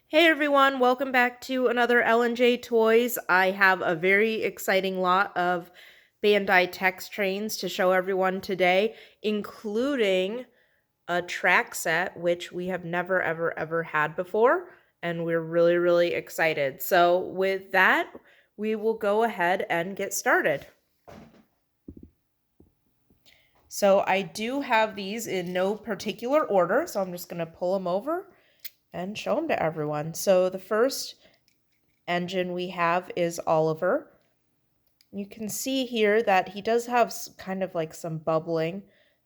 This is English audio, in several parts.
Hey everyone, welcome back to another L&J Toys. I have a very exciting lot of Bandai TECS trains to show everyone today, including a track set, which we have never, ever had before, and we're really excited. So with that, we will go ahead and get started. So I do have these in no particular order, so I'm just going to pull them over and show them to everyone. So the first engine we have is Oliver. You can see here that he does have kind of like some bubbling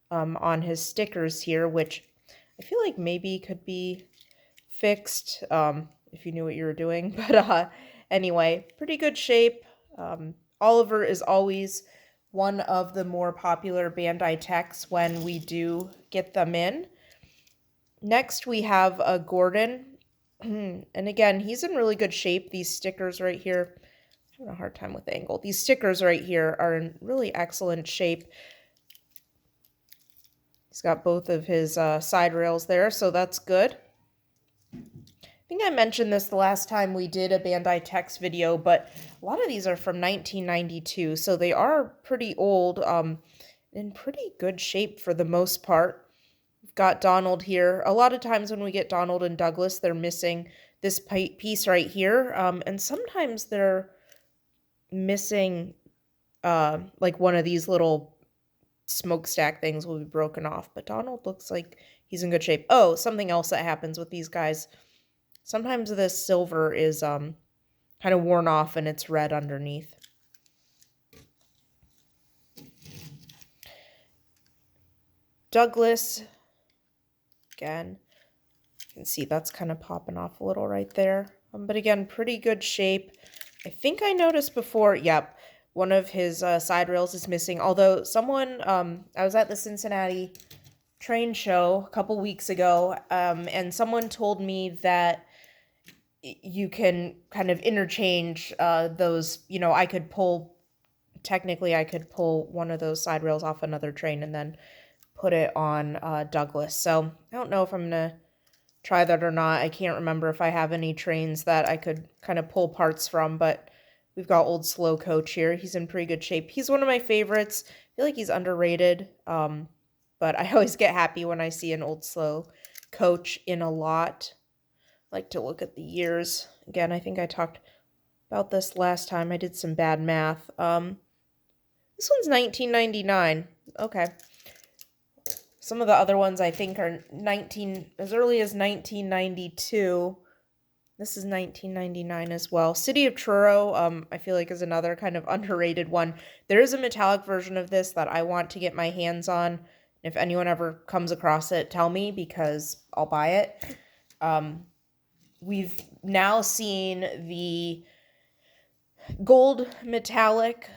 on his stickers here, which I feel like maybe could be fixed if you knew what you were doing. But anyway, pretty good shape. Oliver is always one of the more popular Bandai TECS when we do get them in. Next, we have a Gordon. And again, he's in really good shape. These stickers right here, I'm having a hard time with the angle. These stickers right here are in really excellent shape. He's got both of his side rails there, so that's good. I think I mentioned this the last time we did a Bandai TECS video, but a lot of these are from 1992, so they are pretty old, in pretty good shape for the most part. We've got Donald here. A lot of times when we get Donald and Douglas, they're missing this piece right here, and sometimes they're missing like one of these little smokestack things will be broken off, but Donald looks like he's in good shape. Oh, something else that happens with these guys. Sometimes this silver is kind of worn off and it's red underneath. Douglas, again, you can see that's kind of popping off a little right there. But again, pretty good shape. I think I noticed before, yep, one of his side rails is missing. Although someone, I was at the Cincinnati train show a couple weeks ago, and someone told me that you can kind of interchange those, I could pull, technically I could pull one of those side rails off another train and then put it on Douglas. So I don't know if I'm going to try that or not. I can't remember if I have any trains that I could kind of pull parts from, but we've got old Slow Coach here. He's in pretty good shape. He's one of my favorites. I feel like he's underrated, but I always get happy when I see an old Slow Coach in a lot. I like to look at the years. Again, I think I talked about this last time. I did some bad math. This one's 1999. Okay. Some of the other ones I think are as early as 1992. This is 1999 as well. City of Truro, I feel like is another kind of underrated one. There is a metallic version of this that I want to get my hands on. If anyone ever comes across it, tell me because I'll buy it. We've now seen the gold metallic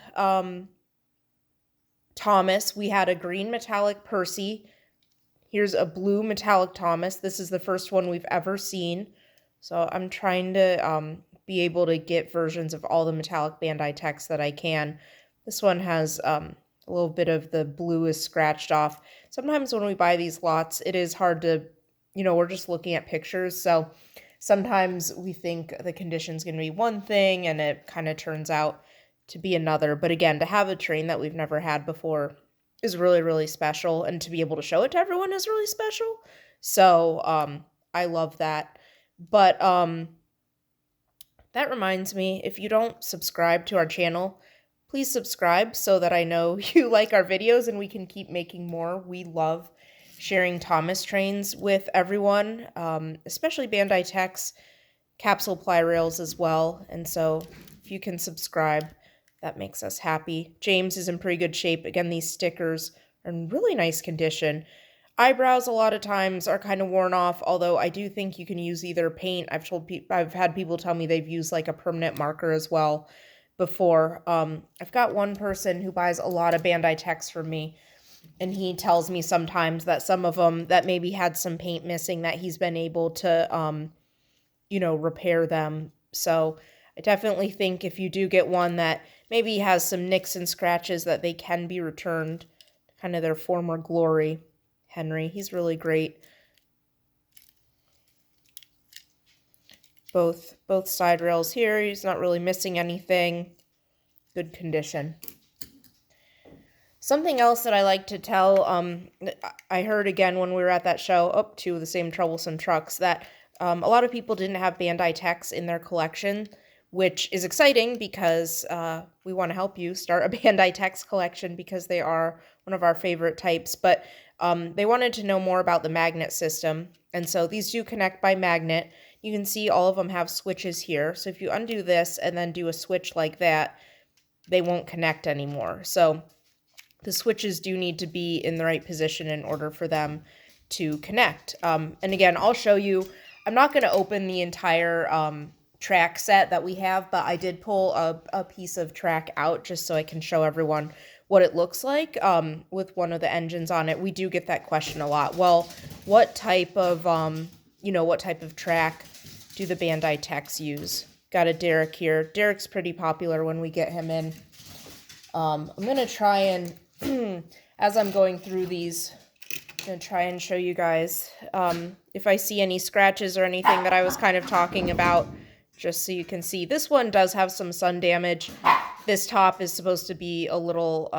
Thomas. We had a green metallic Percy. Here's a blue metallic Thomas. This is the first one we've ever seen. So I'm trying to be able to get versions of all the metallic Bandai TECS that I can. This one has a little bit of the blue is scratched off. Sometimes when we buy these lots, it is hard to, we're just looking at pictures. So sometimes we think the condition's going to be one thing and it kind of turns out to be another. But again, to have a train that we've never had before is really special, and to be able to show it to everyone is really special. So I love that. But that reminds me, if you don't subscribe to our channel, please subscribe so that I know you like our videos and we can keep making more. We love sharing Thomas trains with everyone, especially Bandai TECS, capsule ply rails as well. And so if you can subscribe, that makes us happy. James is in pretty good shape. Again, these stickers are in really nice condition. Eyebrows a lot of times are kind of worn off, although I do think you can use either paint. I've had people tell me they've used like a permanent marker as well before. I've got one person who buys a lot of Bandai TECS from me, and he tells me sometimes that some of them that maybe had some paint missing, that he's been able to, repair them. So I definitely think if you do get one that maybe has some nicks and scratches, that they can be returned, kind of their former glory. Henry, he's really great. both side rails here. He's not really missing anything. Good condition. Something else that I like to tell, I heard again when we were at that show, up to the same troublesome trucks, that a lot of people didn't have Bandai TECS in their collection, which is exciting because we want to help you start a Bandai TECS collection because they are one of our favorite types. But they wanted to know more about the magnet system. And so these do connect by magnet. You can see all of them have switches here. So if you undo this and then do a switch like that, they won't connect anymore. So the switches do need to be in the right position in order for them to connect. And again, I'll show you. I'm not going to open the entire track set that we have, but I did pull a piece of track out just so I can show everyone what it looks like with one of the engines on it. We do get that question a lot. Well, what type of, what type of track do the Bandai TECS use? Got a Derek here. Derek's pretty popular when we get him in. I'm going to try and, as I'm going through these, I'm going to try and show you guys if I see any scratches or anything that I was kind of talking about, just so you can see. This one does have some sun damage. This top is supposed to be a little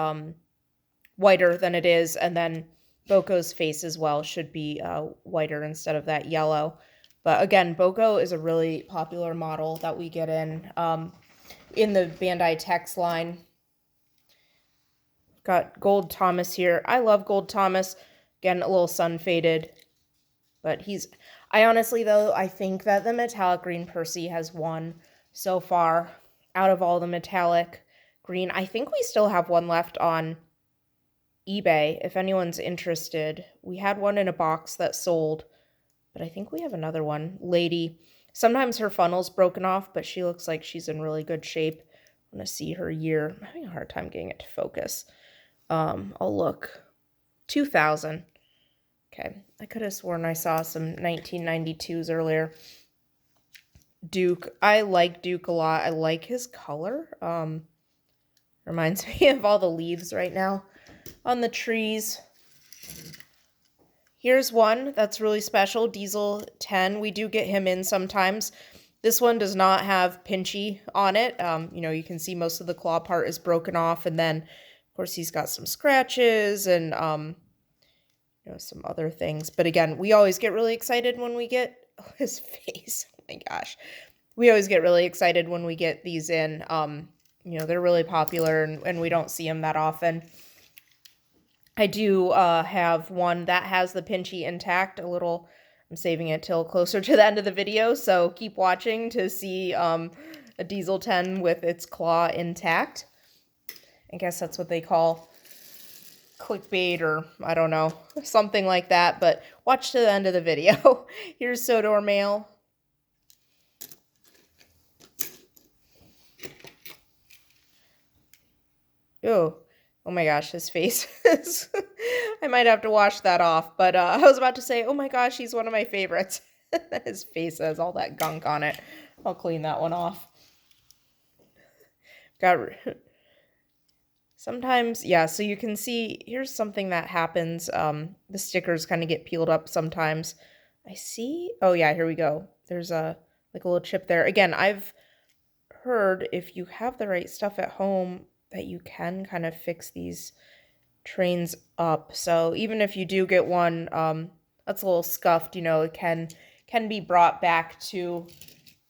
whiter than it is, and then Boko's face as well should be whiter instead of that yellow. But again, Boko is a really popular model that we get in the Bandai TECS line. Got Gold Thomas here. I love Gold Thomas. Again, a little sun faded, but I honestly, though, I think that the metallic green Percy has won so far out of all the metallic green. I think we still have one left on eBay if anyone's interested. We had one in a box that sold, but I think we have another one. Lady. Sometimes her funnel's broken off, but she looks like she's in really good shape. I want to see her year. I'm having a hard time getting it to focus. I'll look. 2000. Okay, I could have sworn I saw some 1992s earlier. Duke. I like Duke a lot. I like his color. Reminds me of all the leaves right now on the trees. Here's one that's really special, Diesel 10. We do get him in sometimes. This one does not have pinchy on it. You can see most of the claw part is broken off, and then, of course, he's got some scratches and some other things. But again, we always get really excited when we get his face. Oh my gosh. We always get really excited when we get these in. They're really popular and we don't see them that often. I do have one that has the pinchy intact a little. I'm saving it till closer to the end of the video, so keep watching to see a Diesel 10 with its claw intact. I guess that's what they call clickbait, or I don't know, something like that, but watch to the end of the video. Here's Sodor Mail. Oh my gosh, his face is... I might have to wash that off, but I was about to say, oh my gosh, he's one of my favorites. His face has all that gunk on it. I'll clean that one off. Sometimes, yeah, so you can see, here's something that happens. The stickers kind of get peeled up sometimes. I see, oh yeah, here we go. There's a little chip there. Again, I've heard if you have the right stuff at home that you can kind of fix these trains up. So even if you do get one that's a little scuffed, it can be brought back to,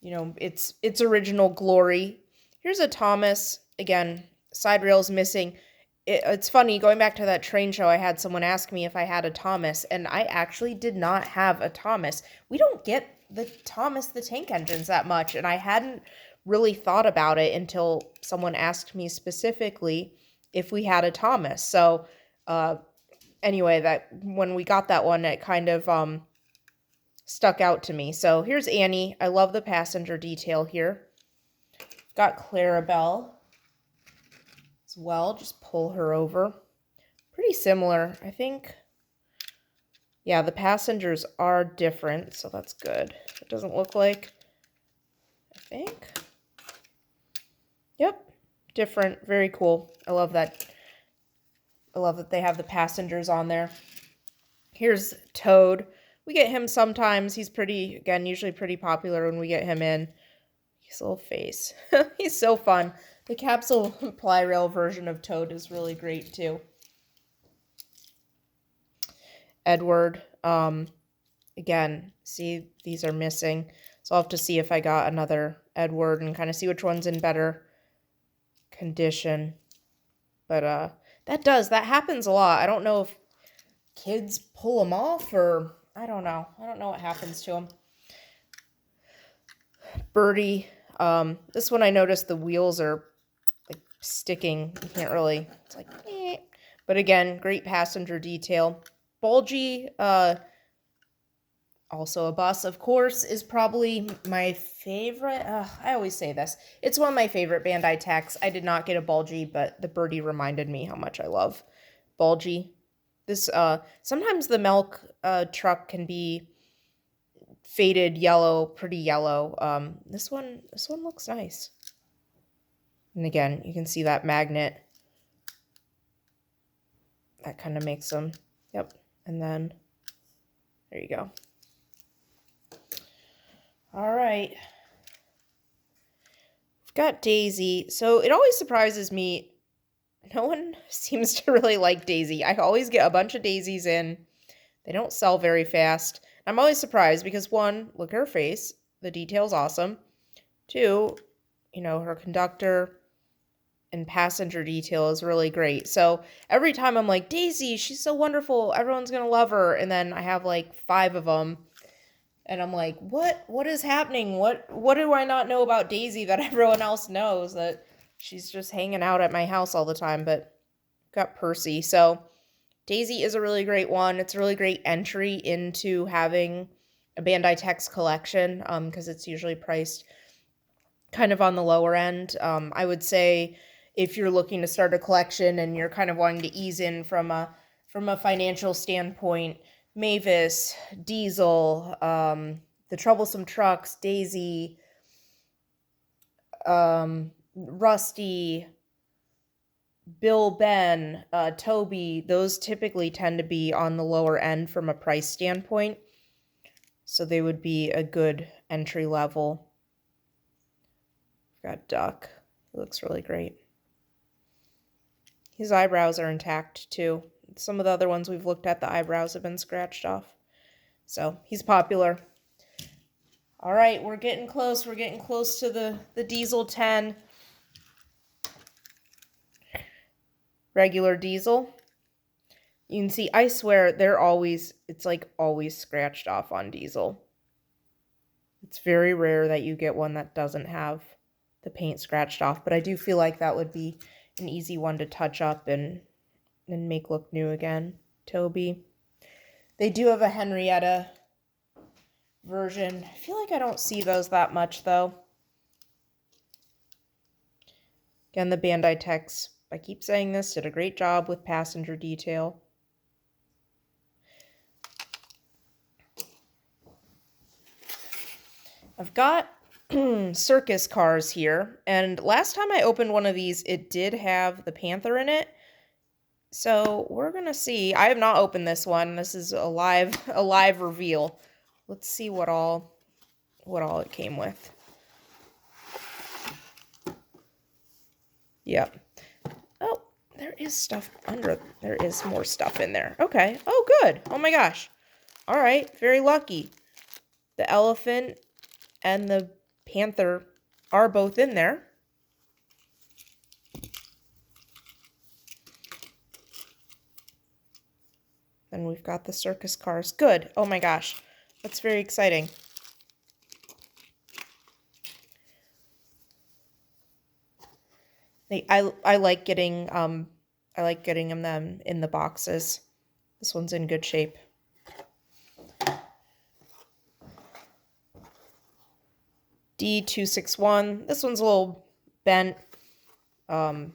its original glory. Here's a Thomas. Again, side rails missing. It's funny, going back to that train show, I had someone ask me if I had a Thomas, and I actually did not have a Thomas. We don't get the Thomas the tank engines that much, and I hadn't really thought about it until someone asked me specifically if we had a Thomas. So anyway, that when we got that one, it kind of stuck out to me. So here's Annie. I love the passenger detail here. Got Clarabelle as well. Just pull her over. Pretty similar, I think. Yeah, the passengers are different, so that's good. It doesn't look like, I think. Yep, different. Very cool. I love that. I love that they have the passengers on there. Here's Toad. We get him sometimes. He's pretty, again, usually pretty popular when we get him in. His little face. He's so fun. The capsule ply rail version of Toad is really great too. Edward. Again, see, these are missing. So I'll have to see if I got another Edward and kind of see which one's in better condition. But that happens a lot. I don't know if kids pull them off or I don't know. I don't know what happens to them. Birdie. This one I noticed the wheels are like sticking. You can't really, it's like, eh. But again, great passenger detail. Bulgy, also a bus, of course, is probably my favorite. I always say this. It's one of my favorite Bandai TECS. I did not get a Bulgy, but the Birdie reminded me how much I love Bulgy. This, sometimes the milk truck can be faded yellow, pretty yellow. This one looks nice. And again, you can see that magnet. That kind of makes them, yep. And then, there you go. All right. We've got Daisy. So it always surprises me. No one seems to really like Daisy. I always get a bunch of Daisies in. They don't sell very fast. I'm always surprised because one, look at her face. The detail's awesome. Two, her conductor and passenger detail is really great. So every time I'm like, Daisy, she's so wonderful. Everyone's going to love her. And then I have like 5 of them. And I'm like, what is happening? What do I not know about Daisy that everyone else knows? That she's just hanging out at my house all the time. But got Percy. So Daisy is a really great one. It's a really great entry into having a Bandai TECS collection because it's usually priced kind of on the lower end. I would say if you're looking to start a collection and you're kind of wanting to ease in from a financial standpoint, Mavis, Diesel, the Troublesome Trucks, Daisy, Rusty, Bill, Ben, Toby, those typically tend to be on the lower end from a price standpoint. So they would be a good entry level. We've got Duck. He looks really great. His eyebrows are intact too. Some of the other ones we've looked at, the eyebrows have been scratched off. So he's popular. All right, we're getting close. We're getting close to the Diesel 10. Regular Diesel. You can see, I swear, it's like always scratched off on Diesel. It's very rare that you get one that doesn't have the paint scratched off, but I do feel like that would be an easy one to touch up and make look new again. Toby. They do have a Henrietta version. I feel like I don't see those that much, though. Again, the Bandai TECS, I keep saying this, did a great job with passenger detail. I've got Circus Cars here, and last time I opened one of these, it did have the Panther in it. So we're gonna see. I have not opened this one. This is a live reveal. Let's see what all it came with. Yep. Oh, there is stuff under. There is more stuff in there. Okay. Oh, good. Oh my gosh. All right. Very lucky. The elephant and the Panther are both in there. Then we've got the Circus Cars. Good. Oh my gosh. That's very exciting. I like getting them in the boxes. This one's in good shape. D261. This one's a little bent. But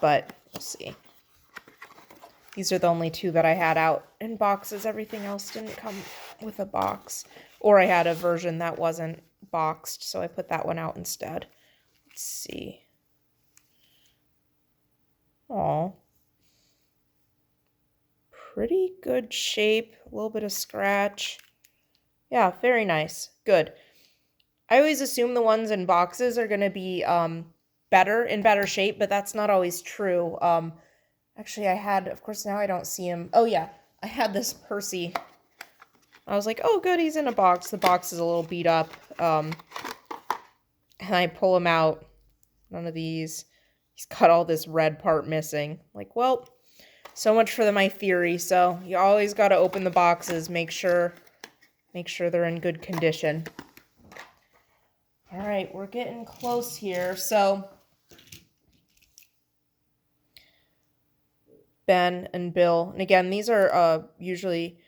we'll see. These are the only 2 that I had out in boxes. Everything else didn't come with a box. Or I had a version that wasn't boxed, so I put that one out instead. Let's see. Aw. pretty good shape, a little bit of scratch. Yeah, very nice. Good. I always assume the ones in boxes are going to be in better shape, but that's not always true. Actually, I had, of course, now I don't see him. Oh, yeah, I had this Percy. I was like, oh, good, he's in a box. The box is a little beat up. And I pull him out. None of these. He's got all this red part missing. Like, well, so much for my theory. So you always got to open the boxes, make sure they're in good condition. All right, we're getting close here. So Ben and Bill, and again, these are usually,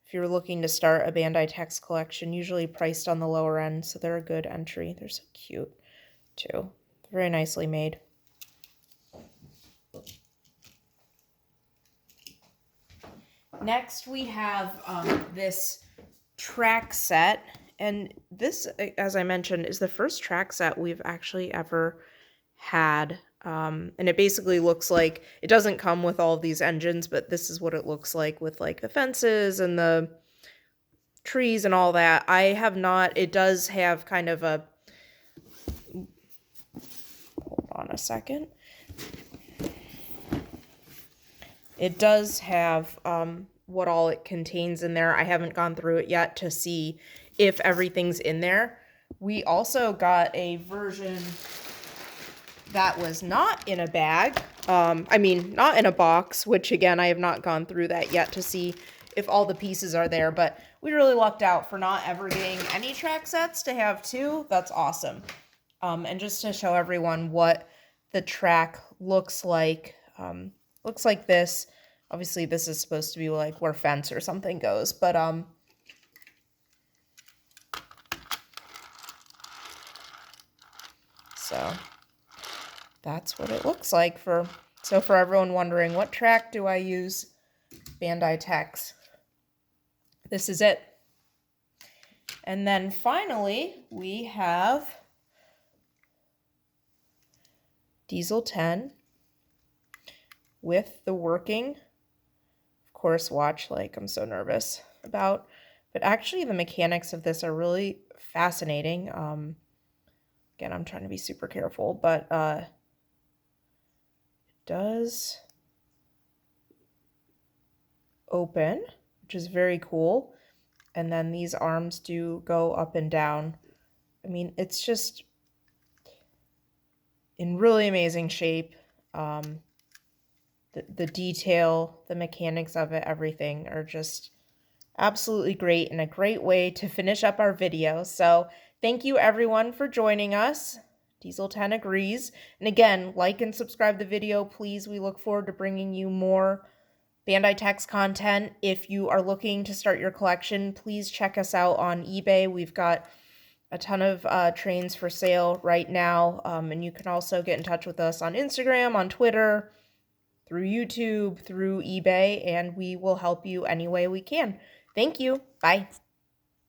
if you're looking to start a Bandai TECS collection, usually priced on the lower end, so they're a good entry. They're so cute, too. Very nicely made. Next, we have this track set, and this, as I mentioned, is the first track set we've actually ever had. And it basically looks like, it doesn't come with all of these engines, but this is what it looks like with like the fences and the trees and all that. I have not, it does have kind of a, hold on a second. It does have what all it contains in there. I haven't gone through it yet to see if everything's in there. We also got a version that was not in a bag. Not in a box, which again, I have not gone through that yet to see if all the pieces are there, but we really lucked out for not ever getting any track sets to have two. That's awesome. And just to show everyone what the track looks like this. Obviously, this is supposed to be like where fence or something goes, but so that's what it looks like for everyone wondering, what track do I use? Bandai TECS. This is it. And then finally, we have Diesel 10 with the working, of course, watch, like I'm so nervous about, but actually the mechanics of this are really fascinating. Again, I'm trying to be super careful, but it does open, which is very cool. And then these arms do go up and down. I mean, it's just in really amazing shape. The detail, the mechanics of it, everything are just absolutely great and a great way to finish up our video. So thank you everyone for joining us. Diesel 10 agrees. And again, like and subscribe the video, please. We look forward to bringing you more Bandai TECS content. If you are looking to start your collection, please check us out on eBay. We've got a ton of trains for sale right now. And you can also get in touch with us on Instagram, on Twitter, through YouTube, through eBay, and we will help you any way we can. Thank you. Bye.